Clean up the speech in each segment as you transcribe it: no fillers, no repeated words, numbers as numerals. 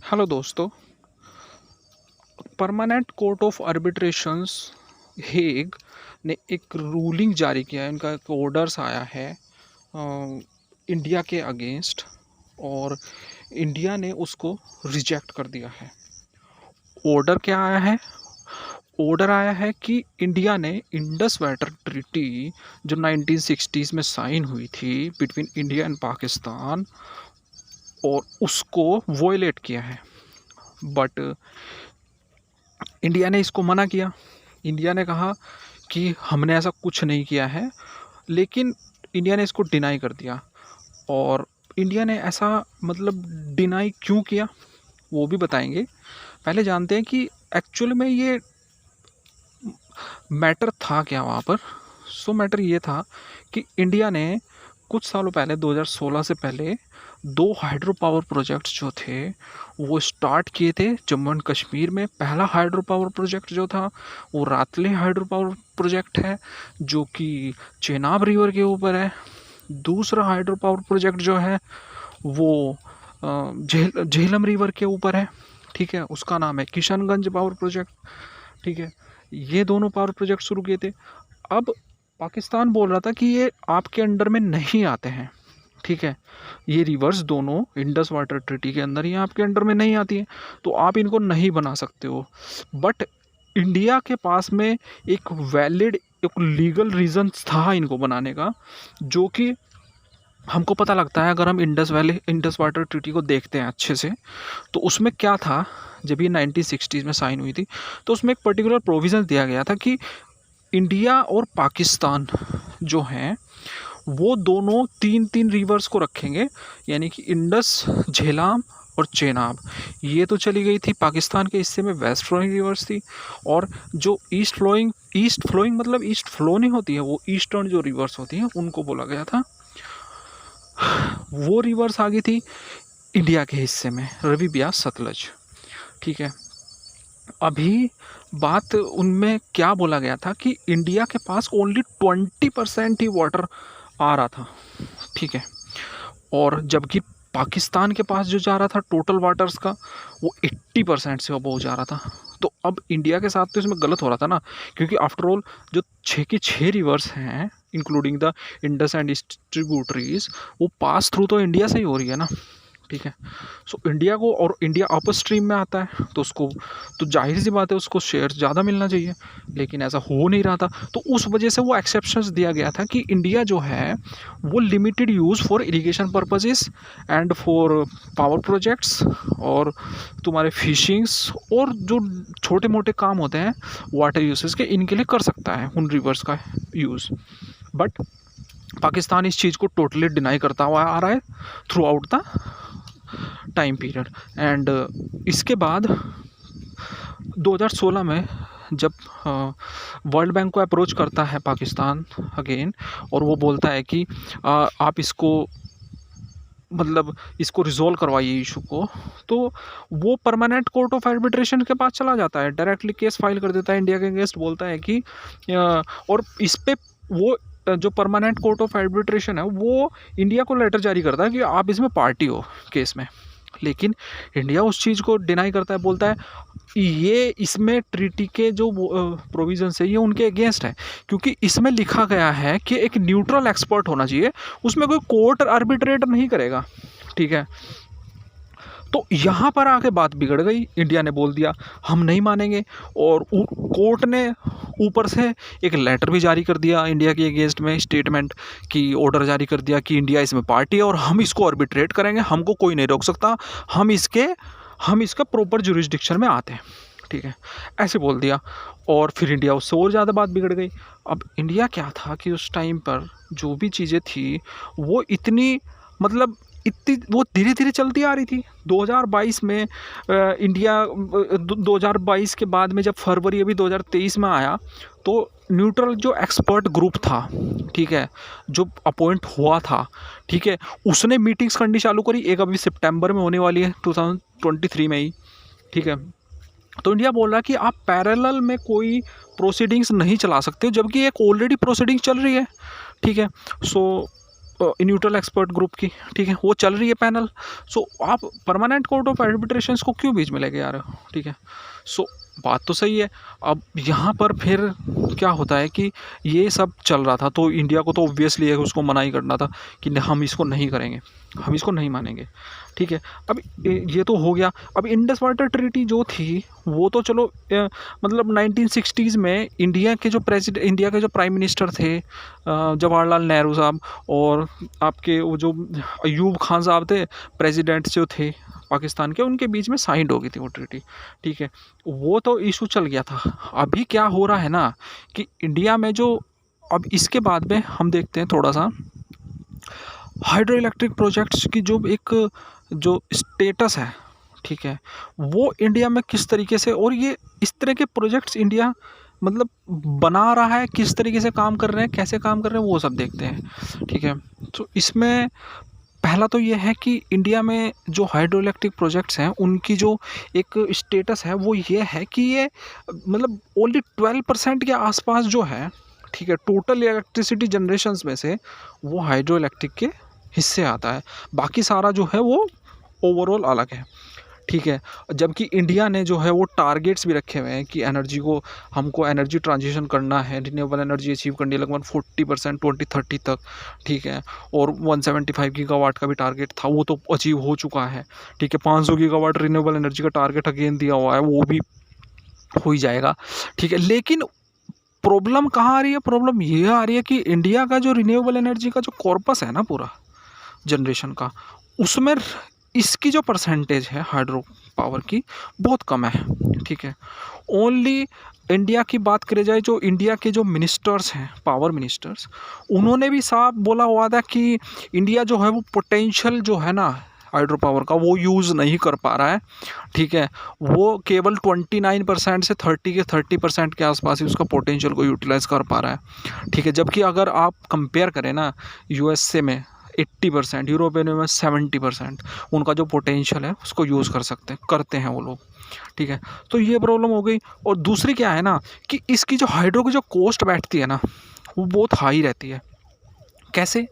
Hello दोस्तों। Permanent court of आर्बिट्रेशंस Hague ने एक रूलिंग जारी किया है। इनका एक ऑर्डर्स आया है इंडिया के अगेंस्ट, और इंडिया ने उसको रिजेक्ट कर दिया है। ऑर्डर क्या आया है? ऑर्डर आया है कि इंडिया ने इंडस वाटर ट्रीटी जो 1960s में साइन हुई थी बिटवीन इंडिया एंड पाकिस्तान, और उसको वोयलेट किया है। बट इंडिया ने इसको मना किया। इंडिया ने कहा कि हमने ऐसा कुछ नहीं किया है, लेकिन इंडिया ने इसको डिनाई कर दिया। और इंडिया ने ऐसा मतलब डिनाई क्यों किया वो भी बताएंगे। पहले जानते हैं कि एक्चुअल में ये मैटर था क्या वहाँ पर। मैटर ये था कि इंडिया ने कुछ सालों पहले 2016 से पहले दो हाइड्रो पावर प्रोजेक्ट्स जो थे वो स्टार्ट किए थे जम्मू एंड कश्मीर में। पहला हाइड्रो पावर प्रोजेक्ट जो था वो रातले हाइड्रो पावर प्रोजेक्ट है जो कि चेनाब रिवर के ऊपर है। दूसरा हाइड्रो पावर प्रोजेक्ट जो है वो झेलम रिवर के ऊपर है। ठीक है, उसका नाम है किशनगंज पावर प्रोजेक्ट। ठीक है, ये दोनों पावर प्रोजेक्ट शुरू किए थे। अब पाकिस्तान बोल रहा था कि ये आपके अंडर में नहीं आते हैं। ठीक है, ये रिवर्स दोनों इंडस वाटर ट्रीटी के अंदर ही आपके अंडर में नहीं आती है, तो आप इनको नहीं बना सकते हो। बट इंडिया के पास में एक वैलिड एक लीगल रीज़न था इनको बनाने का, जो कि हमको पता लगता है अगर हम इंडस वाटर ट्रीटी को देखते हैं अच्छे से। तो उसमें क्या था, जब ये 1960s में साइन हुई थी तो उसमें एक पर्टिकुलर प्रोविज़न दिया गया था कि इंडिया और पाकिस्तान जो हैं वो दोनों तीन तीन रिवर्स को रखेंगे, यानी कि इंडस, झेलम और चेनाब। ये तो चली गई थी पाकिस्तान के हिस्से में, वेस्ट फ्लोइंग रिवर्स थी। और जो ईस्ट फ्लोइंग मतलब ईस्ट फ्लो नहीं होती है, वो ईस्टर्न जो रिवर्स होती हैं उनको बोला गया था। वो रिवर्स आ गई थी इंडिया के हिस्से में, रवि, ब्यास, सतलज। ठीक है, अभी बात उनमें क्या बोला गया था कि इंडिया के पास ओनली 20% ही वाटर आ रहा था। ठीक है, और जबकि पाकिस्तान के पास जो जा रहा था टोटल वाटर्स का वो 80% से अबव जा रहा था। तो अब इंडिया के साथ तो इसमें गलत हो रहा था ना, क्योंकि आफ्टर ऑल जो 6 रिवर्स हैं including the Indus and east tributaries, वो पास थ्रू तो इंडिया से ही हो रही है ना। ठीक है, इंडिया को, और इंडिया अपर स्ट्रीम में आता है तो उसको तो जाहिर सी बात है उसको शेयर ज़्यादा मिलना चाहिए, लेकिन ऐसा हो नहीं रहा था। तो उस वजह से वो एक्सेप्शंस दिया गया था कि इंडिया जो है वो limited use for irrigation purposes and for power projects और तुम्हारे फिशिंग्स और जो छोटे मोटे काम होते हैं वाटर यूसेस के, इनके लिए कर सकता है उन रिवर्स का यूज़। बट पाकिस्तान इस चीज़ को टोटली डिनाई करता हुआ आ रहा है through out the time period. And इसके बाद 2016 में जब वर्ल्ड बैंक को अप्रोच करता है पाकिस्तान अगेन, और वो बोलता है कि आप इसको मतलब इसको रिजोल्व करवाइए इशू को, तो वो परमानेंट कोर्ट ऑफ आर्बिट्रेशन के पास चला जाता है, डायरेक्टली केस फाइल कर देता है इंडिया के अगेंस्ट। बोलता है कि और इस पे वो जो परमानेंट कोर्ट ऑफ आर्बिट्रेशन है वो इंडिया को लेटर जारी करता है कि आप इसमें पार्टी हो केस में। लेकिन इंडिया उस चीज़ को डिनाई करता है, बोलता है ये इसमें ट्रीटी के जो प्रोविजंस है ये उनके अगेंस्ट है, क्योंकि इसमें लिखा गया है कि एक न्यूट्रल एक्सपर्ट होना चाहिए, उसमें कोई कोर्ट आर्बिट्रेट नहीं करेगा। ठीक है, तो यहाँ पर आके बात बिगड़ गई। इंडिया ने बोल दिया हम नहीं मानेंगे, और कोर्ट ने ऊपर से एक लेटर भी जारी कर दिया इंडिया के अगेंस्ट में, स्टेटमेंट की ऑर्डर जारी कर दिया कि इंडिया इसमें पार्टी है और हम इसको आर्बिट्रेट करेंगे, हमको कोई नहीं रोक सकता, हम इसका प्रॉपर जुरिस्डिक्शन में आते हैं। ठीक है, ऐसे बोल दिया। और फिर इंडिया उससे और ज़्यादा बात बिगड़ गई। अब इंडिया क्या था कि उस टाइम पर जो भी चीज़ें थी वो इतनी मतलब इतनी वो धीरे धीरे चलती आ रही थी। 2022 में इंडिया 2022 के बाद में जब फरवरी अभी 2023 में आया तो न्यूट्रल जो एक्सपर्ट ग्रुप था, ठीक है, जो अपॉइंट हुआ था, ठीक है, उसने मीटिंग्स करनी चालू करी। एक अभी सितंबर में होने वाली है 2023 में ही। ठीक है, तो इंडिया बोल रहा है कि आप पैरेलल में कोई प्रोसीडिंग्स नहीं चला सकते, जबकि एक ऑलरेडी प्रोसीडिंग चल रही है। ठीक है, सो न्यूट्रल एक्सपर्ट ग्रुप की, ठीक है, वो चल रही है पैनल। सो आप परमानेंट कोर्ट ऑफ आर्बिट्रेशंस को क्यों बीच में लेके आ रहे हो, ठीक है। सो बात तो सही है। अब यहाँ पर फिर क्या होता है कि ये सब चल रहा था, तो इंडिया को तो ऑब्वियसली है कि उसको मना ही करना था कि हम इसको नहीं करेंगे, हम इसको नहीं मानेंगे, ठीक है। अब ये तो हो गया। अब इंडस वाटर ट्रीटी जो थी वो तो चलो मतलब 1960s में इंडिया के जो प्राइम मिनिस्टर थे जवाहरलाल नेहरू साहब, और आपके वो जो अयूब खान साहब थे प्रेसिडेंट जो थे पाकिस्तान के, उनके बीच में साइंड हो गई थी वो ट्रीटी, ठीक है। वो तो इशू चल गया था। अभी क्या हो रहा है ना कि इंडिया में जो, अब इसके बाद में हम देखते हैं थोड़ा सा हाइड्रो इलेक्ट्रिक प्रोजेक्ट्स की जो स्टेटस है, ठीक है, वो इंडिया में किस तरीके से, और ये इस तरह के प्रोजेक्ट्स इंडिया मतलब बना रहा है, किस तरीके से काम कर रहे हैं, कैसे काम कर रहे हैं, वो सब देखते हैं, ठीक है। तो इसमें पहला तो ये है कि इंडिया में जो हाइड्रो इलेक्ट्रिक प्रोजेक्ट्स हैं उनकी जो एक स्टेटस है वो ये है कि ये मतलब ओनली 12% के आसपास जो है, ठीक है, टोटल इलेक्ट्रिसिटी जनरेशंस में से वो हाइड्रो इलेक्ट्रिक के हिस्से आता है। बाकी सारा जो है वो ओवरऑल अलग है, ठीक है। जबकि इंडिया ने जो है वो टारगेट्स भी रखे हुए हैं कि हमको एनर्जी ट्रांजिशन करना है, रिन्यूएबल एनर्जी अचीव करनी है लगभग 40% 2030 तक, ठीक है। और 175 गीगावाट का भी टारगेट था, वो तो अचीव हो चुका है, ठीक है। 500 गीगावाट रिन्यूएबल एनर्जी का टारगेट अगेन दिया हुआ है, वो भी हो ही जाएगा, ठीक है। लेकिन प्रॉब्लम कहाँ आ रही है? प्रॉब्लम ये आ रही है कि इंडिया का जो रिन्यूएबल एनर्जी का जो कॉर्पस है ना पूरा जनरेशन का, उसमें इसकी जो परसेंटेज है हाइड्रो पावर की बहुत कम है, ठीक है। ओनली इंडिया की बात करी जाए, जो इंडिया के जो मिनिस्टर्स हैं, पावर मिनिस्टर्स, उन्होंने भी साफ बोला हुआ था कि इंडिया जो है वो पोटेंशियल जो है ना हाइड्रो पावर का वो यूज़ नहीं कर पा रहा है, ठीक है। वो केवल 29% से 30% के आसपास ही उसका पोटेंशियल को यूटिलाइज कर पा रहा है, ठीक है। जबकि अगर आप कंपेयर करें ना यूएसए में 80%, यूरोपियन यूनियन में 70% उनका जो पोटेंशियल है उसको यूज़ करते हैं वो लोग, ठीक है। तो ये प्रॉब्लम हो गई। और दूसरी क्या है ना कि इसकी जो हाइड्रो की जो कॉस्ट बैठती है ना वो बहुत हाई रहती है। कैसे?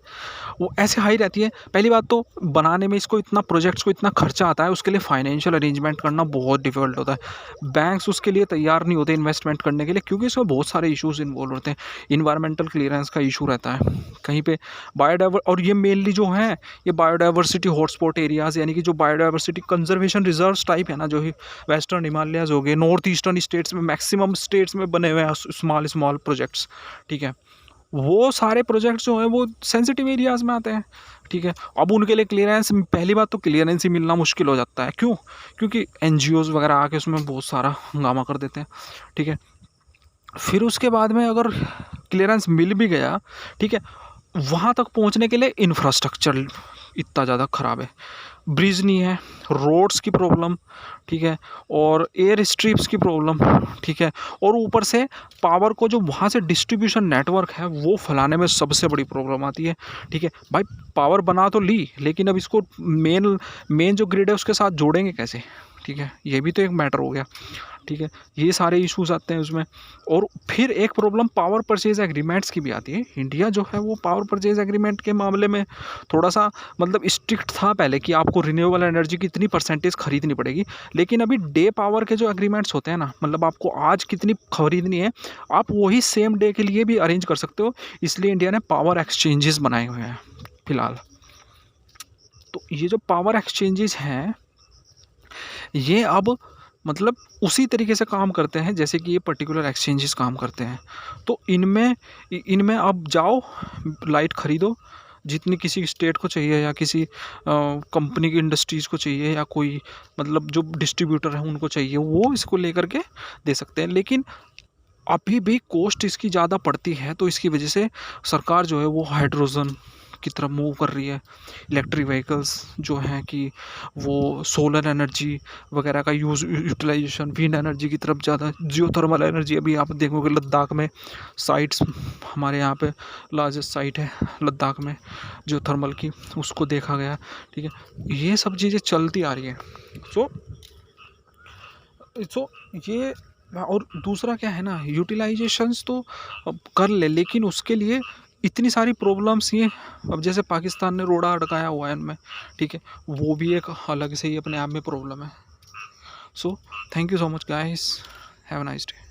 वो ऐसे हाई रहती है, पहली बात तो बनाने में इसको इतना प्रोजेक्ट्स को इतना खर्चा आता है, उसके लिए फाइनेंशियल अरेंजमेंट करना बहुत डिफ़िकल्ट होता है। बैंक्स उसके लिए तैयार नहीं होते इन्वेस्टमेंट करने के लिए, क्योंकि इसमें बहुत सारे इश्यूज़ इन्वॉल्व होते हैं। इन्वायरमेंटल क्लियरेंस का इशू रहता है कहीं पे, और ये मेनली जो हैं ये बायोडाइवर्सिटी हॉटस्पॉट एरियाज़, यानी कि जो बायोडाइवर्सिटी कंजर्वेशन रिजर्व्स टाइप है ना, जो ही वेस्टर्न हिमालयाज़ हो गए, नॉर्थ ईस्टर्न स्टेट्स में, मैक्सिमम स्टेट्स में बने हुए हैं स्मॉल प्रोजेक्ट्स, ठीक है। वो सारे प्रोजेक्ट्स जो हैं वो सेंसिटिव एरियाज़ में आते हैं, ठीक है। अब उनके लिए क्लियरेंस, पहली बात तो क्लियरेंस ही मिलना मुश्किल हो जाता है। क्यों? क्योंकि एनजीओज़ वगैरह आके उसमें बहुत सारा हंगामा कर देते हैं, ठीक है। फिर उसके बाद में अगर क्लियरेंस मिल भी गया, ठीक है, वहाँ तक पहुँचने के लिए इंफ्रास्ट्रक्चर इतना ज़्यादा ख़राब है, ब्रिज नहीं है, रोड्स की प्रॉब्लम, ठीक है, और एयर स्ट्रिप्स की प्रॉब्लम, ठीक है, और ऊपर से पावर को जो वहाँ से डिस्ट्रीब्यूशन नेटवर्क है वो फैलाने में सबसे बड़ी प्रॉब्लम आती है, ठीक है। भाई पावर बना तो ली, लेकिन अब इसको मेन जो ग्रिड है उसके साथ जोड़ेंगे कैसे, ठीक है, ये भी तो एक मैटर हो गया, ठीक है। ये सारे इश्यूज आते हैं उसमें। और फिर एक प्रॉब्लम पावर परचेज एग्रीमेंट्स की भी आती है। इंडिया जो है वो पावर परचेज एग्रीमेंट के मामले में थोड़ा सा मतलब स्ट्रिक्ट था पहले कि आपको रिन्यूएबल एनर्जी की इतनी परसेंटेज खरीदनी पड़ेगी, लेकिन अभी डे पावर के जो एग्रीमेंट्स होते हैं ना, मतलब आपको आज कितनी खरीदनी है आप वही सेम डे के लिए भी अरेंज कर सकते हो। इसलिए इंडिया ने पावर एक्सचेंजेस बनाए हुए हैं फिलहाल। तो ये जो पावर एक्सचेंजेस हैं ये अब मतलब उसी तरीके से काम करते हैं जैसे कि ये पर्टिकुलर एक्सचेंजेस काम करते हैं। तो इनमें इनमें अब जाओ, लाइट ख़रीदो जितनी किसी स्टेट को चाहिए या किसी कंपनी की इंडस्ट्रीज़ को चाहिए या कोई मतलब जो डिस्ट्रीब्यूटर है उनको चाहिए, वो इसको लेकर के दे सकते हैं। लेकिन अभी भी कॉस्ट इसकी ज़्यादा पड़ती है, तो इसकी वजह से सरकार जो है वो हाइड्रोजन की तरफ मूव कर रही है। इलेक्ट्रिक व्हीकल्स जो हैं कि वो सोलर एनर्जी वगैरह का यूटिलाइजेशन, विंड एनर्जी की तरफ ज़्यादा, जियोथर्मल एनर्जी। अभी आप देखोगे लद्दाख में साइट्स, हमारे यहाँ पे लार्जेस्ट साइट है लद्दाख में जियोथर्मल की, उसको देखा गया, ठीक है। ये सब चीज़ें चलती आ रही हैं। सो ये, और दूसरा क्या है ना, यूटिलाइजेशंस तो अब कर ले, लेकिन उसके लिए इतनी सारी प्रॉब्लम्स ये, अब जैसे पाकिस्तान ने रोड़ा अटकाया हुआ है इनमें, ठीक है, वो भी एक अलग से ही अपने आप में प्रॉब्लम है। So thank you so much guys, have a nice day.